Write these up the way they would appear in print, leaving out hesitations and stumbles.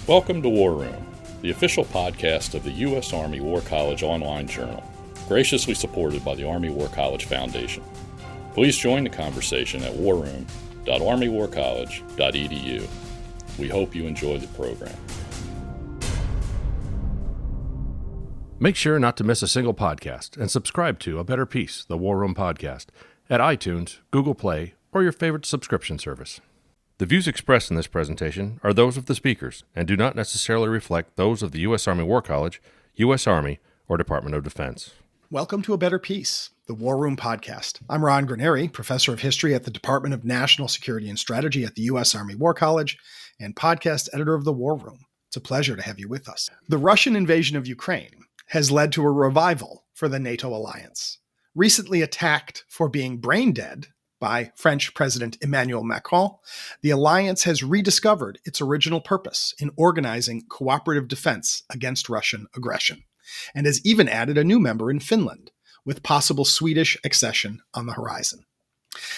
Welcome to War Room, the official podcast of the U.S. Army War College online journal, graciously supported by the Army War College Foundation. Please join the conversation at warroom.armywarcollege.edu. We hope you enjoy the program. Make sure not to miss a single podcast and subscribe to A Better Peace, the War Room podcast, at iTunes, Google Play, or your favorite subscription service. The views expressed in this presentation are those of the speakers and do not necessarily reflect those of the U.S. Army War College, U.S. Army, or Department of Defense. Welcome to A Better Peace, the War Room podcast. I'm Ron Granieri, professor of history at the Department of National Security and Strategy at the U.S. Army War College and podcast editor of the War Room. It's a pleasure to have you with us. The Russian invasion of Ukraine has led to a revival for the NATO alliance. Recently attacked for being brain dead by French President Emmanuel Macron, the alliance has rediscovered its original purpose in organizing cooperative defense against Russian aggression, and has even added a new member in Finland, with possible Swedish accession on the horizon.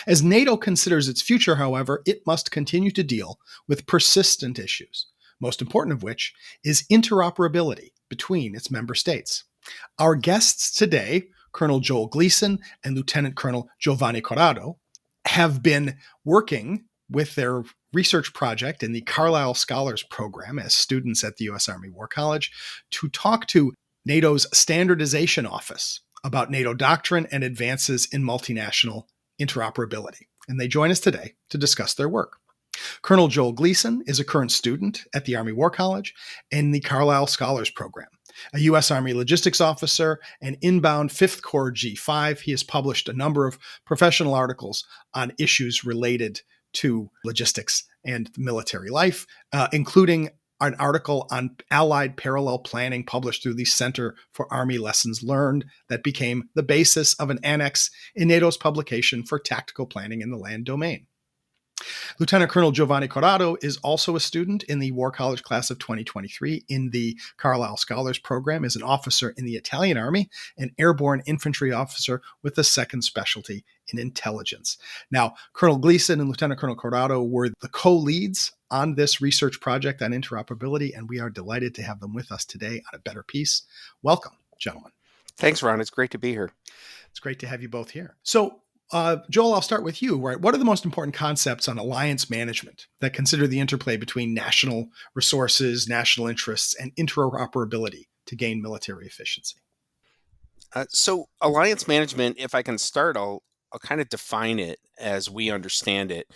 As NATO considers its future, however, it must continue to deal with persistent issues, most important of which is interoperability between its member states. Our guests today, Colonel Joel Gleason and Lieutenant Colonel Giovanni Corrado, have been working with their research project in the Carlisle Scholars Program as students at the U.S. Army War College to talk to NATO's Standardization Office about NATO doctrine and advances in multinational interoperability. And they join us today to discuss their work. Colonel Joel Gleason is a current student at the Army War College in the Carlisle Scholars Program. A U.S. Army logistics officer and inbound 5th Corps G5, he has published a number of professional articles on issues related to logistics and military life, including an article on Allied parallel planning published through the Center for Army Lessons Learned that became the basis of an annex in NATO's publication for tactical planning in the land domain. Lieutenant Colonel Giovanni Corrado is also a student in the War College class of 2023 in the Carlisle Scholars Program, is an officer in the Italian Army, an airborne infantry officer with a second specialty in intelligence. Now, Colonel Gleason and Lieutenant Colonel Corrado were the co-leads on this research project on interoperability, and we are delighted to have them with us today on A Better Peace. Welcome, gentlemen. Thanks, Ron. It's great to be here. It's great to have you both here. So, Joel, I'll start with you. Right? What are the most important concepts on alliance management that consider the interplay between national resources, national interests, and interoperability to gain military efficiency? So alliance management, if I can start, I'll kind of define it as we understand it.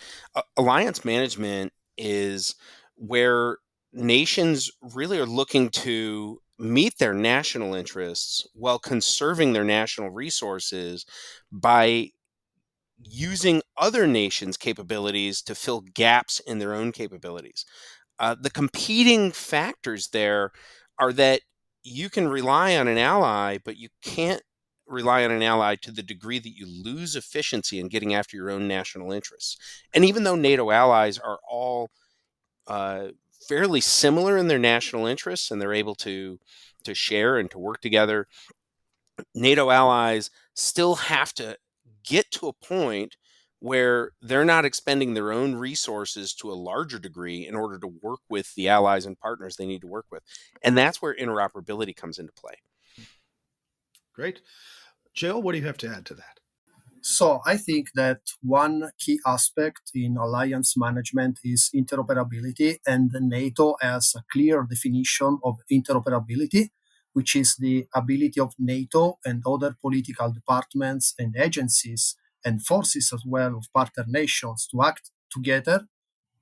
Alliance management is where nations really are looking to meet their national interests while conserving their national resources by using other nations' capabilities to fill gaps in their own capabilities. The competing factors there are that you can rely on an ally, but you can't rely on an ally to the degree that you lose efficiency in getting after your own national interests. And even though NATO allies are all fairly similar in their national interests and they're able to share and to work together, NATO allies still have to get to a point where they're not expending their own resources to a larger degree in order to work with the allies and partners they need to work with. And that's where interoperability comes into play. Great. Jill, what do you have to add to that? So I think that one key aspect in alliance management is interoperability, and NATO has a clear definition of interoperability, which is the ability of NATO and other political departments and agencies and forces as well of partner nations to act together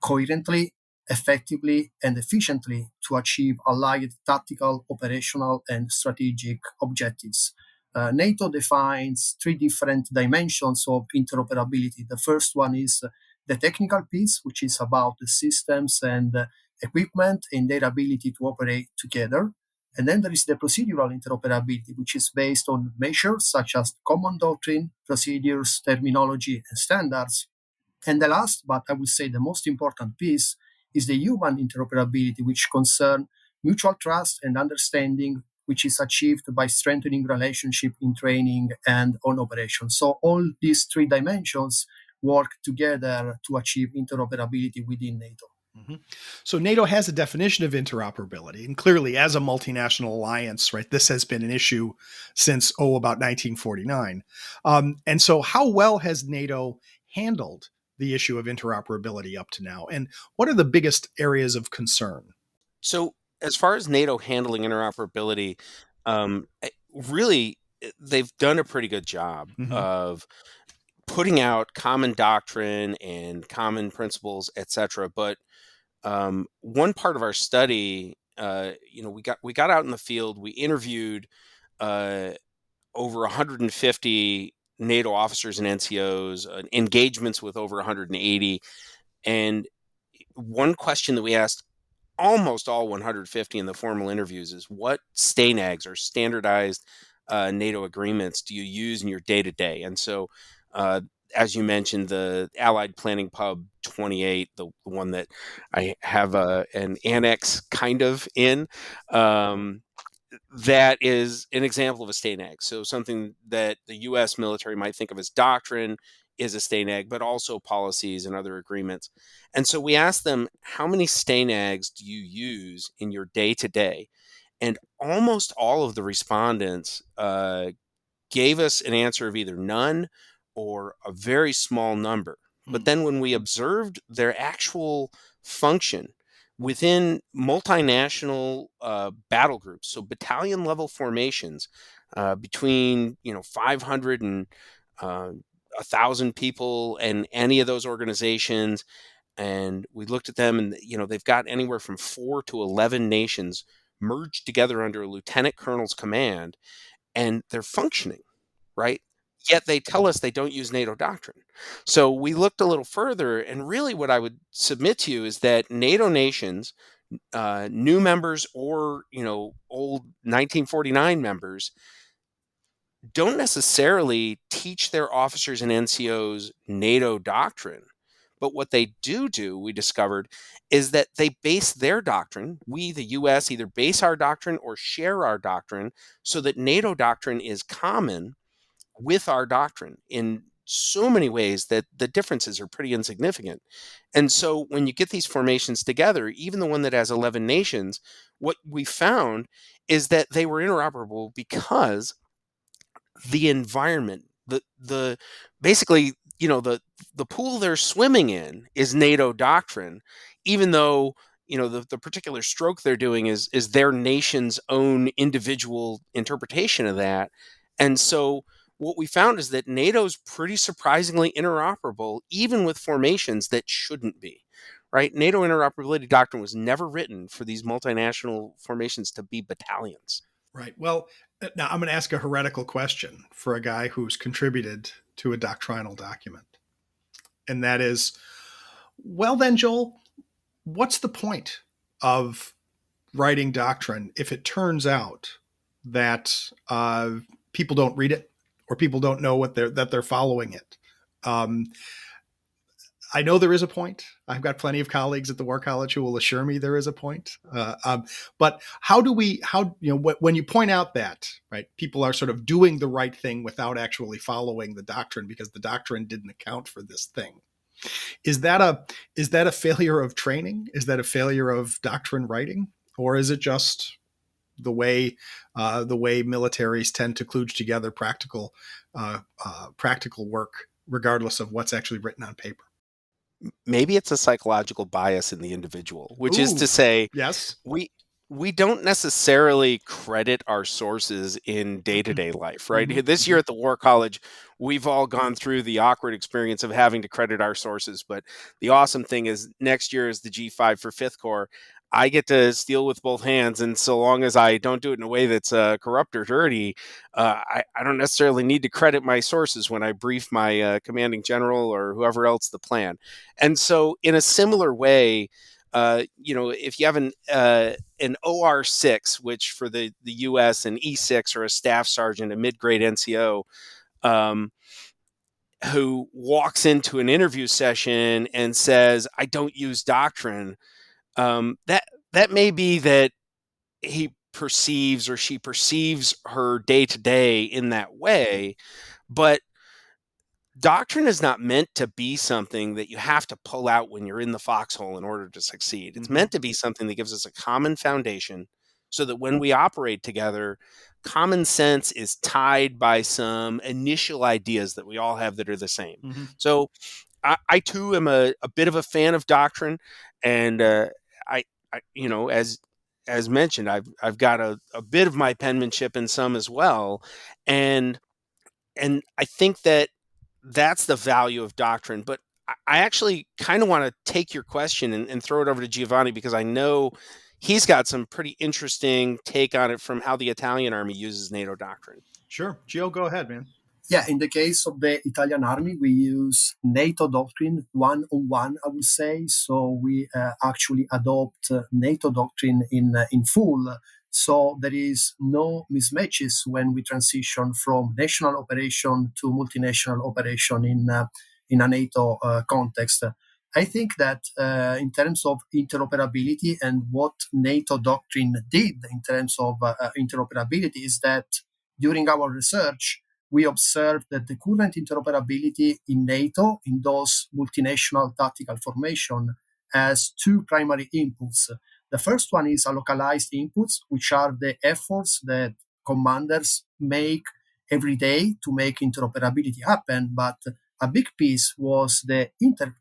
coherently, effectively, and efficiently to achieve allied tactical, operational, and strategic objectives. NATO defines three different dimensions of interoperability. The first one is the technical piece, which is about the systems and equipment and their ability to operate together. And then there is the procedural interoperability, which is based on measures such as common doctrine, procedures, terminology, and standards. And the last, but I would say the most important piece, is the human interoperability, which concerns mutual trust and understanding, which is achieved by strengthening relationship in training and on operations. So all these three dimensions work together to achieve interoperability within NATO. Mhm. So NATO has a definition of interoperability, and clearly, as a multinational alliance, right, this has been an issue since about 1949. And so, how well has NATO handled the issue of interoperability up to now, and what are the biggest areas of concern? So, as far as NATO handling interoperability, really, they've done a pretty good job Hmm. of putting out common doctrine and common principles, etc. But one part of our study, we got out in the field, we interviewed uh, over 150 NATO officers and NCOs, engagements with over 180, and one question that we asked almost all 150 in the formal interviews is, what STANAGs or standardized NATO agreements do you use in your day to day? And so, uh, as you mentioned, the Allied Planning Pub 28, the one that I have an annex kind of in, that is an example of a STANAG. So something that the U.S. military might think of as doctrine is a STANAG, but also policies and other agreements. And so we asked them, how many STANAGs do you use in your day to day? And almost all of the respondents gave us an answer of either none or a very small number. But then when we observed their actual function within multinational battle groups, so battalion level formations between 500 and 1,000 people and any of those organizations, and we looked at them, and they've got anywhere from 4 to 11 nations merged together under a lieutenant colonel's command, and they're functioning, right? Yet they tell us they don't use NATO doctrine. So we looked a little further, and really what I would submit to you is that NATO nations, new members or old 1949 members, don't necessarily teach their officers and NCOs NATO doctrine. But what they do, we discovered, is that they base their doctrine. We, the US, either base our doctrine or share our doctrine so that NATO doctrine is common with our doctrine in so many ways that the differences are pretty insignificant. And so when you get these formations together, even the one that has 11 nations, what we found is that they were interoperable because the environment, the basically, the pool they're swimming in is NATO doctrine, even though the particular stroke they're doing is their nation's own individual interpretation of that. And so what we found is that NATO's pretty surprisingly interoperable, even with formations that shouldn't be. Right? NATO interoperability doctrine was never written for these multinational formations to be battalions. Right. Well, now I'm going to ask a heretical question for a guy who's contributed to a doctrinal document. And that is, well, then, Joel, what's the point of writing doctrine if it turns out that people don't read it or people don't know that they're following it? I know there is a point. I've got plenty of colleagues at the War College who will assure me there is a point. But when you point out that, right, people are sort of doing the right thing without actually following the doctrine because the doctrine didn't account for this thing. Is that a failure of training? Is that a failure of doctrine writing? Or is it just the way militaries tend to kludge together practical work, regardless of what's actually written on paper? Maybe it's a psychological bias in the individual, which is to Ooh, say, yes. we don't necessarily credit our sources in day-to-day life, right? Mm-hmm. This year at the War College, we've all gone through the awkward experience of having to credit our sources. But the awesome thing is next year is the G5 for Fifth Corps. I get to steal with both hands, and so long as I don't do it in a way that's corrupt or dirty, I don't necessarily need to credit my sources when I brief my commanding general or whoever else the plan. And so, in a similar way, if you have an OR6, which for the U.S. an E6 or a staff sergeant, a mid-grade NCO, who walks into an interview session and says, "I don't use doctrine," that may be that he perceives or she perceives her day to day in that way, but doctrine is not meant to be something that you have to pull out when you're in the foxhole in order to succeed. It's meant to be something that gives us a common foundation so that when we operate together, common sense is tied by some initial ideas that we all have that are the same. So I too am a bit of a fan of doctrine, and as mentioned, I've got a bit of my penmanship in some as well, and I think that's the value of doctrine. But I actually kind of want to take your question and throw it over to Giovanni, because I know he's got some pretty interesting take on it from how the Italian army uses NATO doctrine. Sure. Gio, go ahead, man. Yeah, in the case of the Italian army, we use NATO doctrine one-on-one, I would say. So we actually adopt NATO doctrine in full. So there is no mismatches when we transition from national operation to multinational operation in a NATO context. I think that in terms of interoperability and what NATO doctrine did in terms of interoperability is that during our research, we observed that the current interoperability in NATO, in those multinational tactical formation, has two primary inputs. The first one is a localized inputs, which are the efforts that commanders make every day to make interoperability happen. But a big piece was the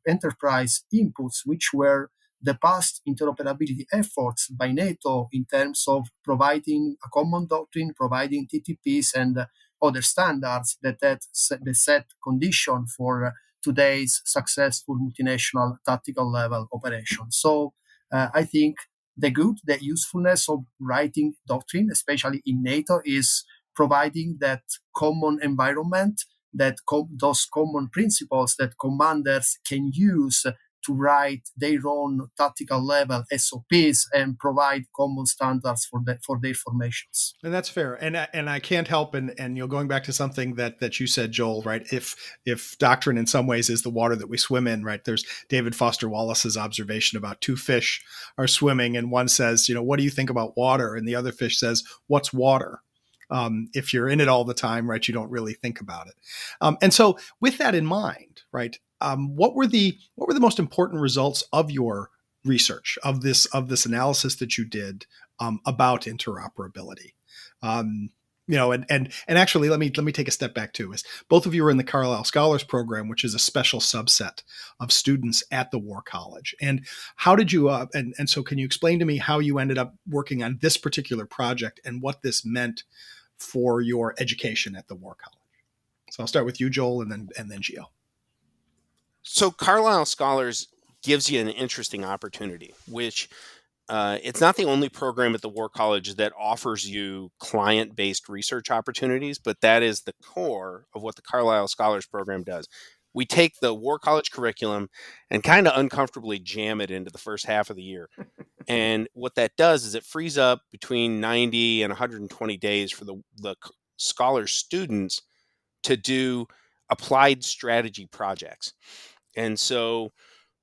enterprise inputs, which were the past interoperability efforts by NATO in terms of providing a common doctrine, providing TTPs, and other standards that set condition for today's successful multinational tactical level operations. So I think the usefulness of writing doctrine, especially in NATO, is providing that common environment, those common principles that commanders can use to write their own tactical level SOPs and provide common standards for their formations. And that's fair. And I can't help and going back to something that you said, Joel, right? If doctrine in some ways is the water that we swim in, right? There's David Foster Wallace's observation about two fish are swimming, and one says, what do you think about water? And the other fish says, what's water? If you're in it all the time, right, you don't really think about it. And so with that in mind, right, what were the most important results of your research, of this analysis that you did about interoperability? And actually, let me take a step back too. Is both of you are in the Carlisle Scholars Program, which is a special subset of students at the War College. And how did you? And so, can you explain to me how you ended up working on this particular project and what this meant for your education at the War College? So I'll start with you, Joel, and then Gio. So Carlisle Scholars gives you an interesting opportunity, which it's not the only program at the War College that offers you client-based research opportunities, but that is the core of what the Carlisle Scholars Program does. We take the War College curriculum and kind of uncomfortably jam it into the first half of the year. And what that does is it frees up between 90 and 120 days for the scholar students to do applied strategy projects. And so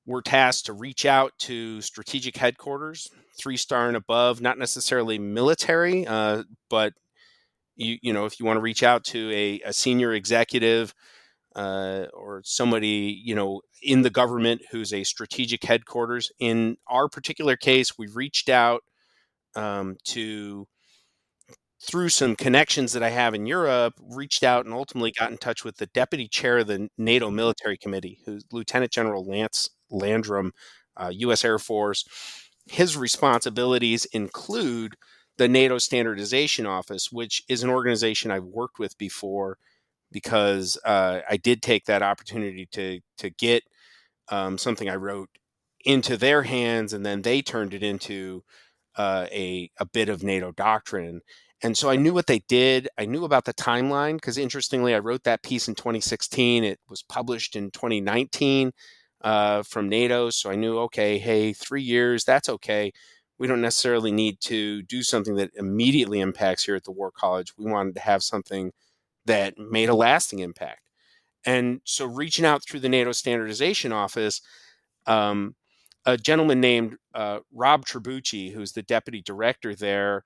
we're tasked to reach out to strategic headquarters, 3-star and above, not necessarily military, but if you want to reach out to a senior executive or somebody in the government who's a strategic headquarters. In our particular case, we've reached out through some connections that I have in Europe, reached out and ultimately got in touch with the deputy chair of the NATO Military Committee, who's Lieutenant General Lance Landrum, U.S. Air Force. His responsibilities include the NATO Standardization Office, which is an organization I've worked with before because I did take that opportunity to get something I wrote into their hands, and then they turned it into a bit of NATO doctrine. And so I knew what they did. I knew about the timeline because, interestingly, I wrote that piece in 2016. It was published in 2019 from NATO. So I knew, okay, hey, 3 years, that's okay. We don't necessarily need to do something that immediately impacts here at the War College. We wanted to have something that made a lasting impact. And so reaching out through the NATO Standardization Office, a gentleman named Rob Tribucci, who's the deputy director there,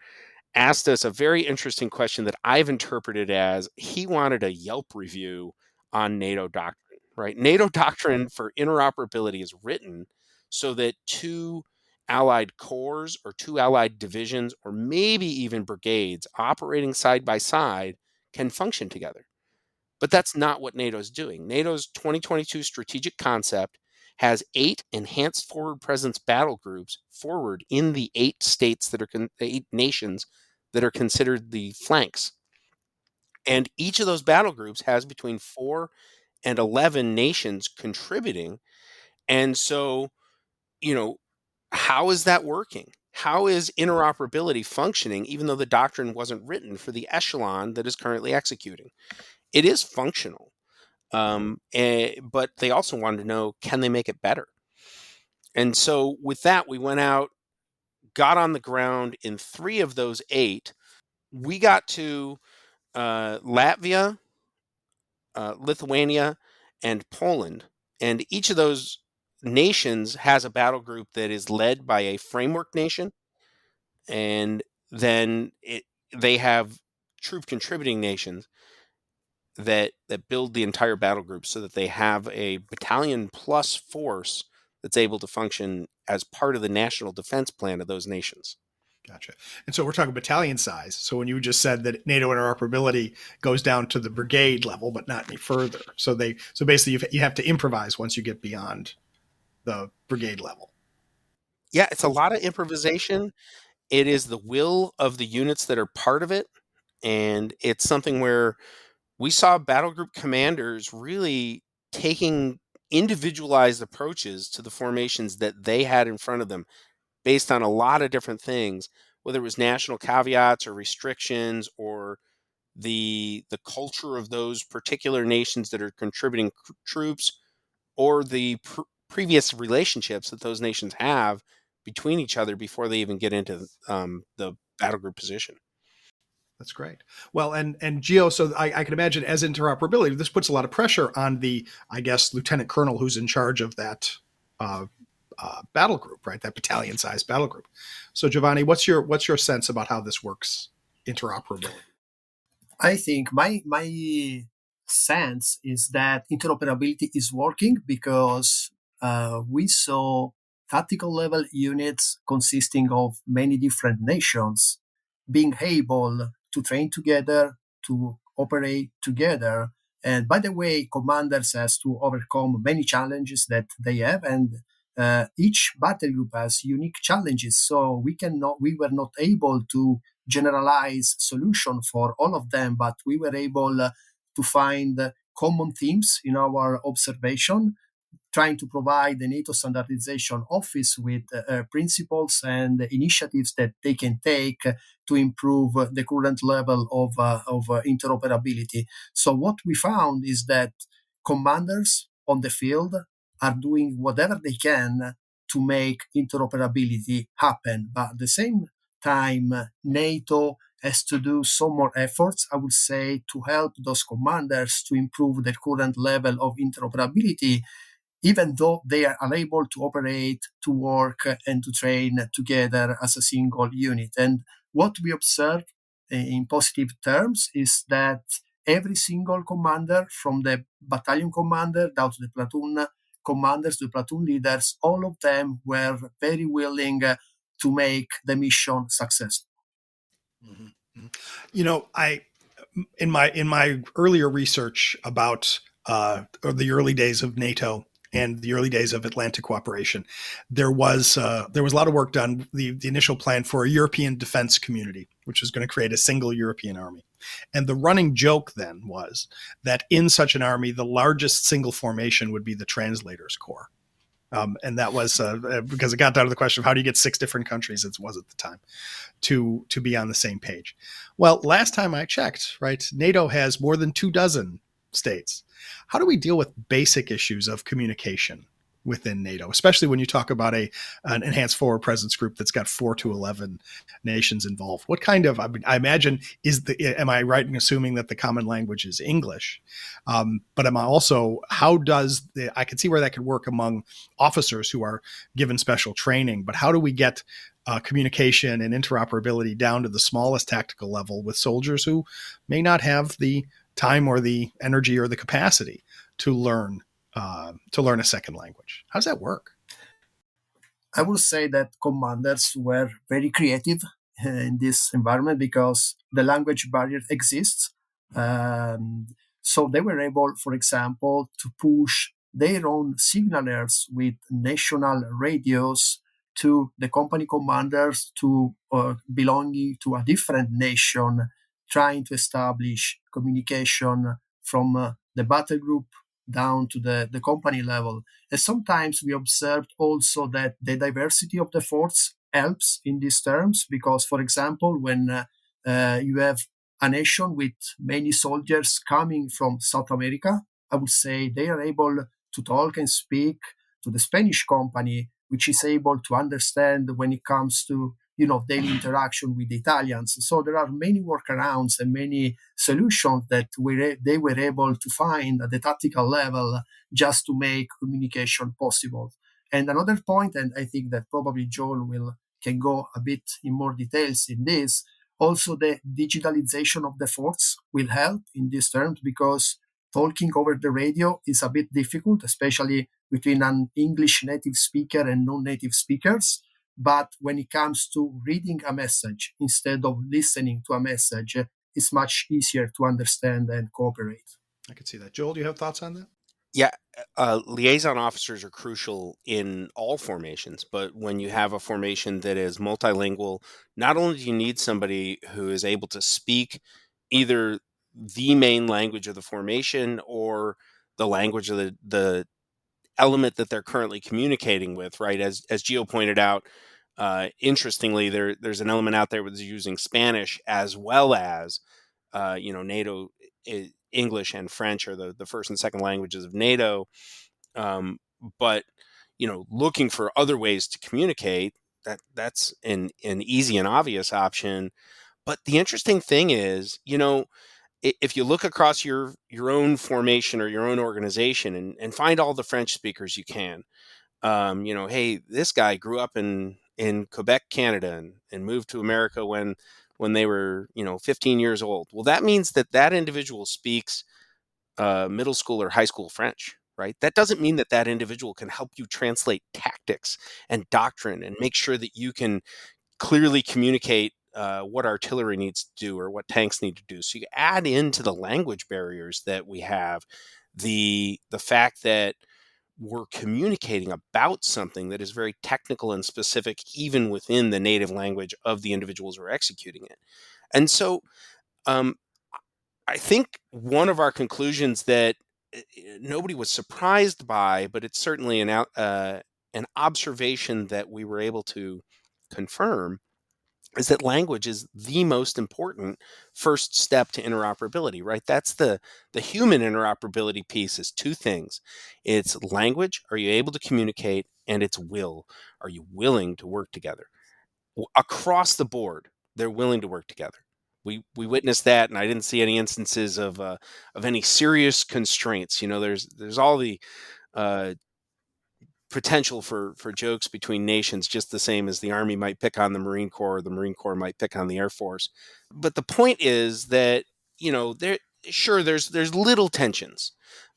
asked us a very interesting question that I've interpreted as he wanted a Yelp review on NATO doctrine, right? NATO doctrine for interoperability is written so that two allied corps or two allied divisions or maybe even brigades operating side by side can function together. But that's not what NATO's doing. NATO's 2022 strategic concept has 8 enhanced forward presence battle groups forward in the 8 states that are 8 nations that are considered the flanks. And each of those battle groups has between 4 and 11 nations contributing. And so, you know, how is that working? How is interoperability functioning, even though the doctrine wasn't written for the echelon that is currently executing? It is functional. But they also wanted to know, can they make it better? And so with that, we went out, got on the ground in 3 of those 8. We got to Latvia, Lithuania, and Poland. And each of those nations has a battle group that is led by a framework nation. And then they have troop contributing nations that build the entire battle group so that they have a battalion plus force that's able to function as part of the national defense plan of those nations. Gotcha. And so we're talking battalion size. So when you just said that NATO interoperability goes down to the brigade level, but not any further. So basically you have to improvise once you get beyond the brigade level. Yeah, it's a lot of improvisation. It is the will of the units that are part of it. And it's something where we saw battle group commanders really taking individualized approaches to the formations that they had in front of them based on a lot of different things, whether it was national caveats or restrictions or the culture of those particular nations that are contributing troops, or the previous relationships that those nations have between each other before they even get into the battle group position. That's great. Well, and Gio, so I can imagine as interoperability, this puts a lot of pressure on the, I guess, lieutenant colonel who's in charge of that battle group, right? That battalion-sized battle group. So, Giovanni, what's your sense about how this works, interoperability? I think my sense is that interoperability is working because we saw tactical level units consisting of many different nations being able to train together, to operate together. And by the way, commanders has to overcome many challenges that they have, and each battle group has unique challenges. So we were not able to generalize solution for all of them, but we were able to find common themes in our observation, trying to provide the NATO standardization office with principles and initiatives that they can take to improve the current level of interoperability. So what we found is that commanders on the field are doing whatever they can to make interoperability happen. But at the same time, NATO has to do some more efforts, I would say, to help those commanders to improve their current level of interoperability, even though they are unable to operate, to work, and to train together as a single unit. And what we observe in positive terms is that every single commander, from the battalion commander down to the platoon commanders, the platoon leaders, all of them were very willing to make the mission successful. Mm-hmm. You know, in my earlier research about the early days of NATO and the early days of Atlantic cooperation, there was a lot of work done. The initial plan for a European defense community, which was going to create a single European army. And the running joke then was that in such an army, the largest single formation would be the Translators Corps. And that was because it got down to the question of how do you get 6 different countries, it was at the time, to be on the same page. Well, last time I checked, right, NATO has more than 24 states. How do we deal with basic issues of communication within NATO, especially when you talk about an enhanced forward presence group that's got 4 to 11 nations involved? What kind of, I imagine, am I right in assuming that the common language is English? But am I also, I can see where that could work among officers who are given special training, but how do we get communication and interoperability down to the smallest tactical level with soldiers who may not have the time or the energy or the capacity to learn a second language. How does that work? I would say that commanders were very creative in this environment because the language barrier exists. Um, so they were able, for example, to push their own signalers with national radios to the company commanders to belonging to a different nation, trying to establish communication from the battle group down to the company level. And sometimes we observed also that the diversity of the force helps in these terms because, for example, when you have a nation with many soldiers coming from South America, I would say they are able to talk and speak to the Spanish company, which is able to understand when it comes to daily interaction with the Italians. So there are many workarounds and many solutions that they were able to find at the tactical level just to make communication possible. And another point, and I think that probably Joel can go a bit in more details in this, also the digitalization of the force will help in these terms because talking over the radio is a bit difficult, especially between an English native speaker and non-native speakers. But when it comes to reading a message instead of listening to a message, it's much easier to understand and cooperate. I could see that. Joel, do you have thoughts on that? Yeah, liaison officers are crucial in all formations, but when you have a formation that is multilingual, not only do you need somebody who is able to speak either the main language of the formation or the language of the element that they're currently communicating with, right? As Gio pointed out, interestingly, there's an element out there that's using Spanish as well as NATO. English and French are the first and second languages of NATO. But looking for other ways to communicate, that's an easy and obvious option. But the interesting thing is, if you look across your own formation or your own organization and find all the French speakers you can, hey, this guy grew up in Quebec, Canada, and moved to America when they were 15 years old. Well, that means that individual speaks middle school or high school French, right? That doesn't mean that individual can help you translate tactics and doctrine and make sure that you can clearly communicate what artillery needs to do or what tanks need to do. So you add into the language barriers that we have the fact that we're communicating about something that is very technical and specific, even within the native language of the individuals who are executing it. And so um, I think one of our conclusions that nobody was surprised by, but it's certainly an observation that we were able to confirm, is that language is the most important first step to interoperability, right? That's the human interoperability piece is two things. It's language, are you able to communicate? And it's will. Are you willing to work together? Across the board, they're willing to work together. We witnessed that, and I didn't see any instances of any serious constraints. There's all the uh, potential for jokes between nations, just the same as the Army might pick on the Marine Corps, or the Marine Corps might pick on the Air Force. But the point is that there's little tensions,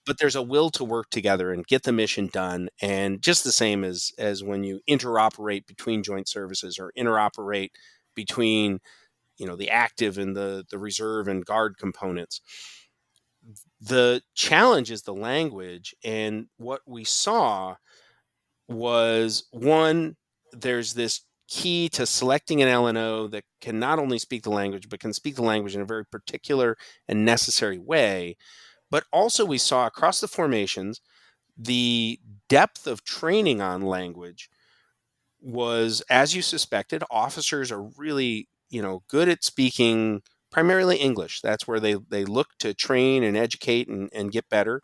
but there's a will to work together and get the mission done. And just the same as when you interoperate between joint services or interoperate between the active and the reserve and guard components. The challenge is the language, and what we saw was, one, there's this key to selecting an LNO that can not only speak the language, but can speak the language in a very particular and necessary way. But also we saw across the formations, the depth of training on language was, as you suspected, officers are really, good at speaking primarily English. That's where they look to train and educate and get better.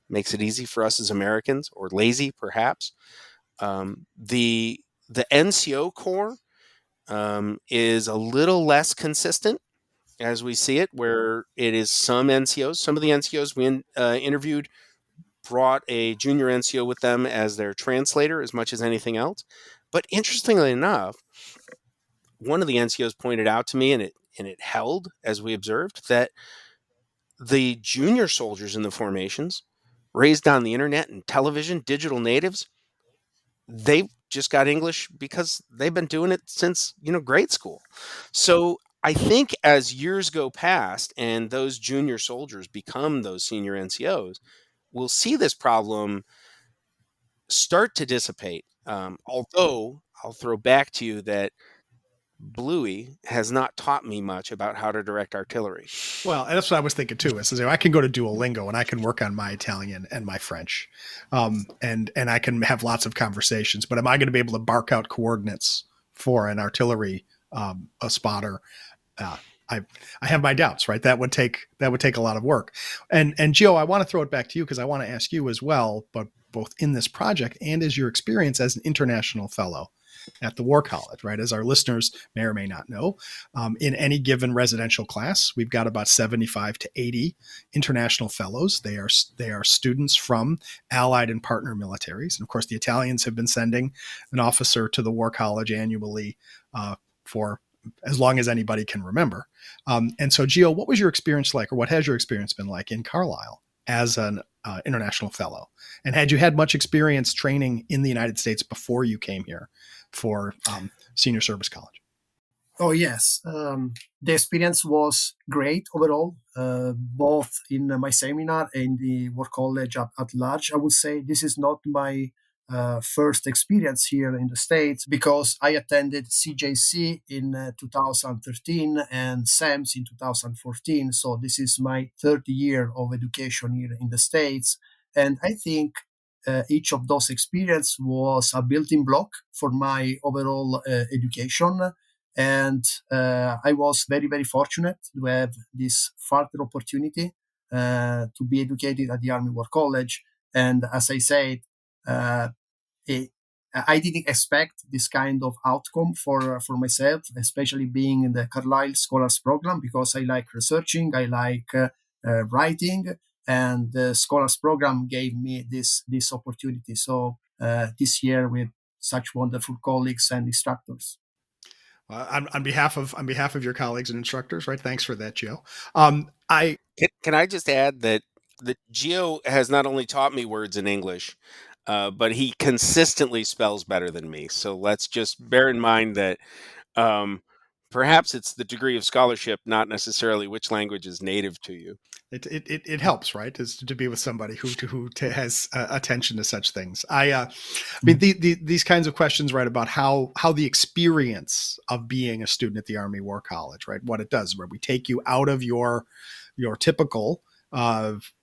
Makes it easy for us as Americans, or lazy perhaps. The NCO Corps is a little less consistent as we see it, where it is some NCOs. Some of the NCOs we interviewed brought a junior NCO with them as their translator as much as anything else. But interestingly enough, one of the NCOs pointed out to me, and it held as we observed, that The junior soldiers in the formations, raised on the internet and television, digital natives, they've just got English because they've been doing it since, grade school. So I think as years go past and those junior soldiers become those senior NCOs, we'll see this problem start to dissipate. Although I'll throw back to you that Bluey has not taught me much about how to direct artillery. Well, and that's what I was thinking too. Is I can go to Duolingo and I can work on my Italian and my French, and I can have lots of conversations. But am I going to be able to bark out coordinates for an artillery a spotter? I have my doubts. Right, that would take a lot of work. And Gio, I want to throw it back to you because I want to ask you as well, but both in this project and as your experience as an international fellow at the War College, right? As our listeners may or may not know, in any given residential class, we've got about 75 to 80 international fellows. They are students from allied and partner militaries. And of course, the Italians have been sending an officer to the War College annually for as long as anybody can remember. And so, Gio, what was your experience like, or what has your experience been like in Carlisle as an international fellow? And had you had much experience training in the United States before you came here for senior service college? Oh, yes. The experience was great overall, both in my seminar and the War College at large. I would say this is not my first experience here in the States because I attended CJC in 2013 and SAMS in 2014. So this is my third year of education here in the States. And I think each of those experiences was a building block for my overall education. And I was very, very fortunate to have this further opportunity to be educated at the Army War College. And as I said, I didn't expect this kind of outcome for myself, especially being in the Carlisle Scholars Program, because I like researching, I like writing, and the Scholars Program gave me this opportunity. So this year with such wonderful colleagues and instructors. On behalf of your colleagues and instructors, right? Thanks for that, Joe. Can I just add that Gio has not only taught me words in English, but he consistently spells better than me. So let's just bear in mind that perhaps it's the degree of scholarship, not necessarily which language is native to you. It helps, right? Is to be with somebody who has attention to such things. I mean, these kinds of questions, right, about how the experience of being a student at the Army War College, right, what it does, where we take you out of your typical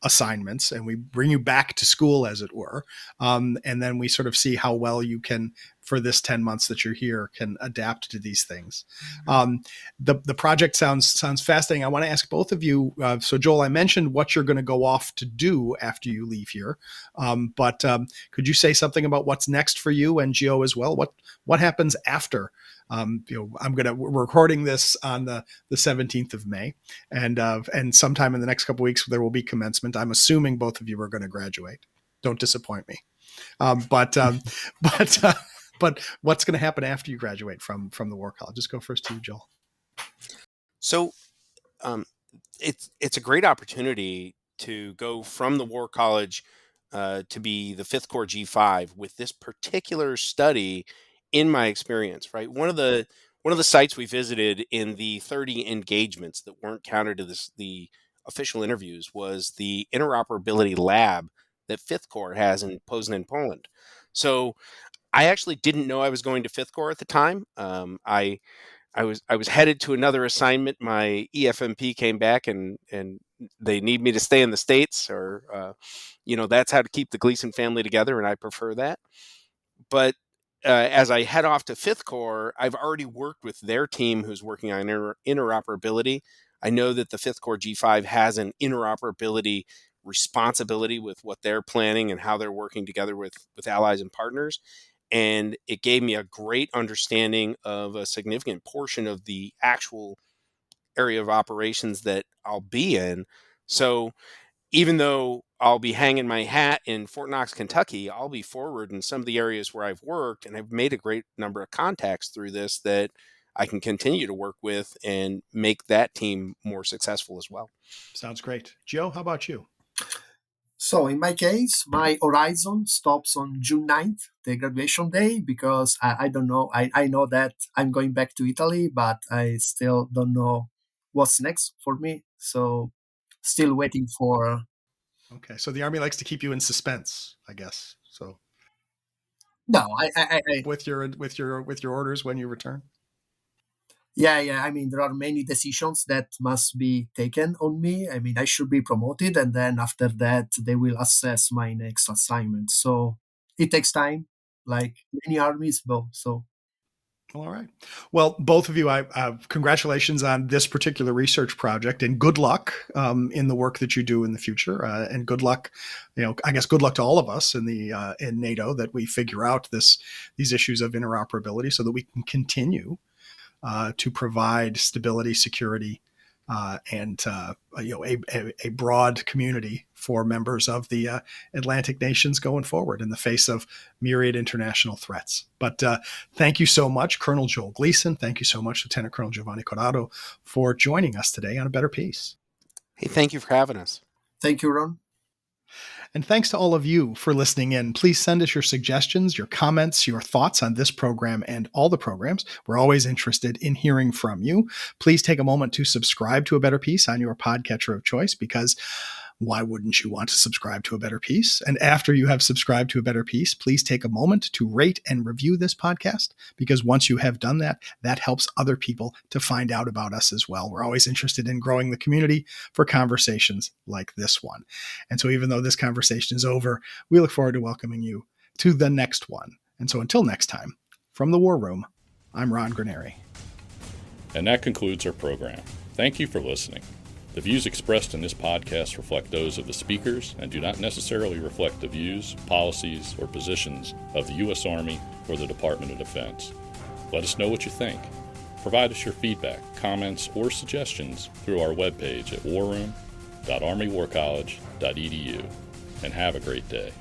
assignments and we bring you back to school, as it were, and then we sort of see how well you can, for this 10 months that you're here, can adapt to these things. The project sounds fascinating. I want to ask both of you. So Joel, I mentioned what you're going to go off to do after you leave here, but could you say something about what's next for you, and Gio as well? What happens after? We're recording this on the 17th of May, and sometime in the next couple of weeks there will be commencement. I'm assuming both of you are going to graduate. Don't disappoint me. But what's going to happen after you graduate from the War College? Just go first to you, Joel. So it's a great opportunity to go from the War College to be the 5th Corps G5 with this particular study. In my experience, right, one of the sites we visited in the 30 engagements that weren't counted to the official interviews was the Interoperability Lab that 5th Corps has in Poznan, Poland. So I actually didn't know I was going to 5th Corps at the time. I was headed to another assignment. My EFMP came back and they need me to stay in the States, or that's how to keep the Gleason family together, and I prefer that. But as I head off to 5th Corps, I've already worked with their team who's working on interoperability. I know that the 5th Corps G5 has an interoperability responsibility with what they're planning and how they're working together with allies and partners. And it gave me a great understanding of a significant portion of the actual area of operations that I'll be in. So even though I'll be hanging my hat in Fort Knox, Kentucky, I'll be forward in some of the areas where I've worked, and I've made a great number of contacts through this that I can continue to work with and make that team more successful as well. Sounds great. Joe, how about you? So in my case, my horizon stops on June 9th, the graduation day, because I don't know. I know that I'm going back to Italy, but I still don't know what's next for me. So still waiting for. Okay, so the Army likes to keep you in suspense, I guess. So No, with your orders when you return. yeah. I mean, there are many decisions that must be taken on me. I mean, I should be promoted, and then after that, they will assess my next assignment. So it takes time, like many armies, though. So All right. Well, both of you, I congratulations on this particular research project, and good luck in the work that you do in the future. And good luck, I guess good luck to all of us in the in NATO, that we figure out these issues of interoperability so that we can continue to provide stability, security, and a broad community for members of the Atlantic nations going forward in the face of myriad international threats. But thank you so much, Colonel Joel Gleason. Thank you so much, Lieutenant Colonel Giovanni Corrado, for joining us today on A Better Peace. Hey, thank you for having us. thank you, Ron. And thanks to all of you for listening in. Please send us your suggestions, your comments, your thoughts on this program and all the programs. We're always interested in hearing from you. Please take a moment to subscribe to A Better Peace on your podcatcher of choice, because why wouldn't you want to subscribe to A Better Peace? And after you have subscribed to A Better Peace, please take a moment to rate and review this podcast, because once you have done that, that helps other people to find out about us as well. We're always interested in growing the community for conversations like this one. And so even though this conversation is over, we look forward to welcoming you to the next one. And so until next time, from the War Room, I'm Ron Graneri. And that concludes our program. Thank you for listening. The views expressed in this podcast reflect those of the speakers and do not necessarily reflect the views, policies, or positions of the U.S. Army or the Department of Defense. Let us know what you think. Provide us your feedback, comments, or suggestions through our webpage at warroom.armywarcollege.edu, and have a great day.